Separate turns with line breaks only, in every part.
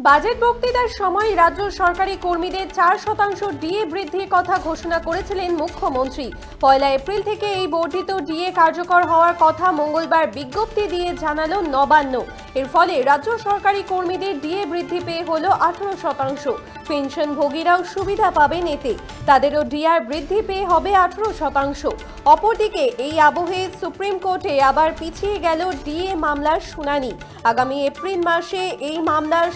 Budget বক্তৃতার সময় রাজ্য সরকারি কর্মীদের 4% ডিএ বৃদ্ধির কথা ঘোষণা করেছিলেন মুখ্যমন্ত্রী। 1 এপ্রিল থেকে এই বর্ধিত ডিএ কার্যকর হওয়ার কথা মঙ্গলবার বিজ্ঞপ্তি দিয়ে জানালো নবান্ন। এর ফলে রাজ্য সরকারি কর্মীদের ডিএ বৃদ্ধি পেয়ে হলো 18%। পেনশনভোগীরাও সুবিধা পাবেন এতে, তাদেরও ডিআর বৃদ্ধি পেয়ে হবে 18%। অপরদিকে এই আবহে সুপ্রিম কোর্টে আবার পিছিয়ে গেল ডিএ মামলার শুনানি। আগামী এপ্রিল মাসে এই মামলার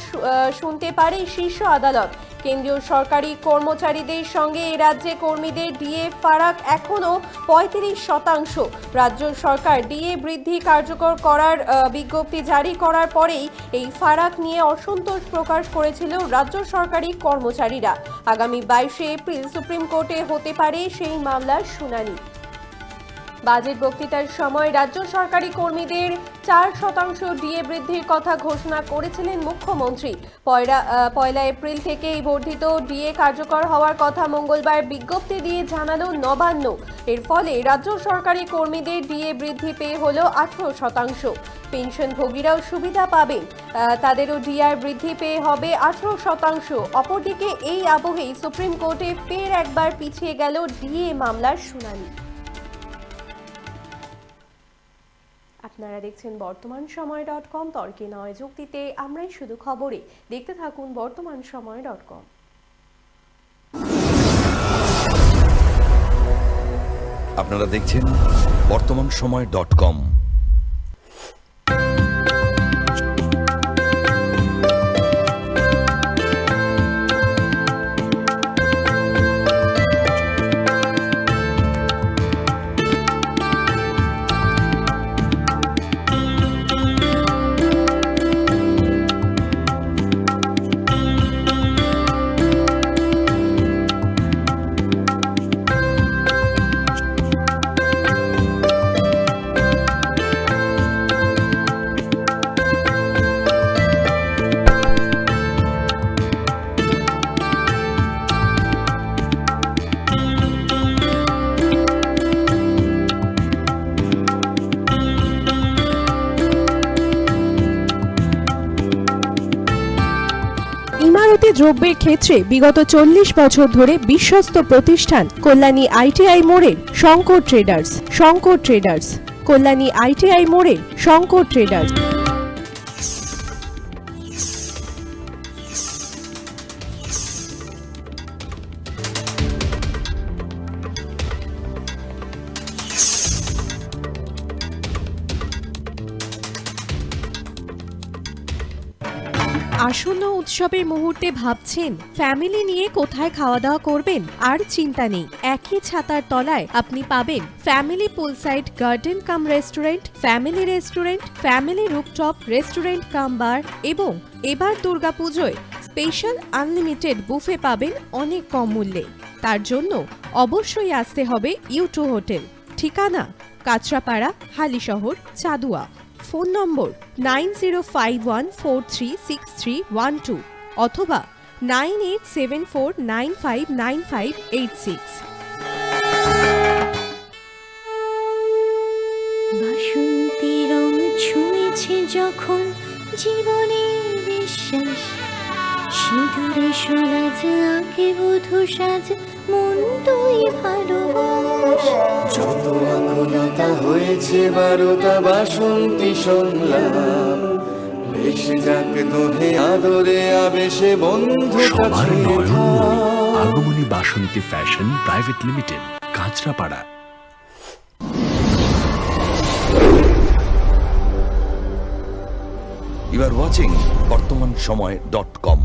শুনতে পারে শীর্ষ আদালত। কেন্দ্রীয় সরকারি কর্মচারীদের সঙ্গে এ রাজ্যে কর্মীদের ডিএ ফারাক এখনও 35%। রাজ্য সরকার ডিএ বৃদ্ধি কার্যকর করার বিজ্ঞপ্তি জারি করার পরেই এই ফারাক নিয়ে অসন্তোষ প্রকাশ করেছিল রাজ্য সরকারি কর্মচারীরা। আগামী 22 এপ্রিল সুপ্রিম কোর্টে হতে পারে সেই মামলার শুনানি। বাজেট বক্তৃতার সময় রাজ্য সরকারি কর্মীদের 4% ডিএ বৃদ্ধির কথা ঘোষণা করেছিলেন মুখ্যমন্ত্রী। 1 এপ্রিল থেকে এই বর্ধিত ডিএ কার্যকর হওয়ার কথা মঙ্গলবার বিজ্ঞপ্তি দিয়ে জানালো নবান্ন। এর ফলে রাজ্য সরকারি কর্মীদের ডিএ বৃদ্ধি পেয়ে হলো 18%। পেনশনভোগীরাও সুবিধা পাবেন, তাদেরও ডিআর বৃদ্ধি পেয়ে হবে 18%। অপরদিকে এই আবহেই সুপ্রিম কোর্টে ফের একবার পিছিয়ে গেল ডিএ মামলার শুনানি। আপনারা দেখছেন বর্তমানসময়.com। তর্কে নয় যুক্তিতে আমরাই শুধু খবরে। দেখতে থাকুন বর্তমানসময়.com।
আপনারা দেখছেন বর্তমানসময়.com।
ইমারতি দ্রব্যের ক্ষেত্রে বিগত 40 বছর ধরে বিশ্বস্ত প্রতিষ্ঠান কল্যাণী আইটিআই মোড়ে শঙ্কর ট্রেডার্স। কল্যাণী আইটিআই মোড়ে শঙ্কর ট্রেডার্স। আসন্ন উৎসবের মুহূর্তে ভাবছেন ফ্যামিলি নিয়ে কোথায় খাওয়া দাওয়া করবেন? আর চিন্তা নেই, একই ছাতার তলায় আপনি পাবেন family poolside garden cum restaurant, family rooftop restaurant cum bar এবং এবার দুর্গাপুজোয় স্পেশাল আনলিমিটেড বুফে পাবেন অনেক কম মূল্যে। তার জন্য অবশ্যই আসতে হবে U2 হোটেল। ঠিকানা কাঁচরাপাড়া, হালিশহর, চাদুয়া। ফোন নম্বর 9051436312 অথবা 9874959586।
বাসন্তী রং ছুঁয়েছে যখন জীবনের বিশ্বাস, সিঁদুরে সোলাজ আঁকে বধূ সাজ, মন তুই ভালোবাস।
যত আকুলতা হয়েছে বারোটা বাসন্তী সংলাপ, ভেসে যাক দোহে আদরে আবেশে বন্ধু কাছে।
Agamani Basanti fashion private limited, Kanchrapara.
You are watching বর্তমানসময়.com।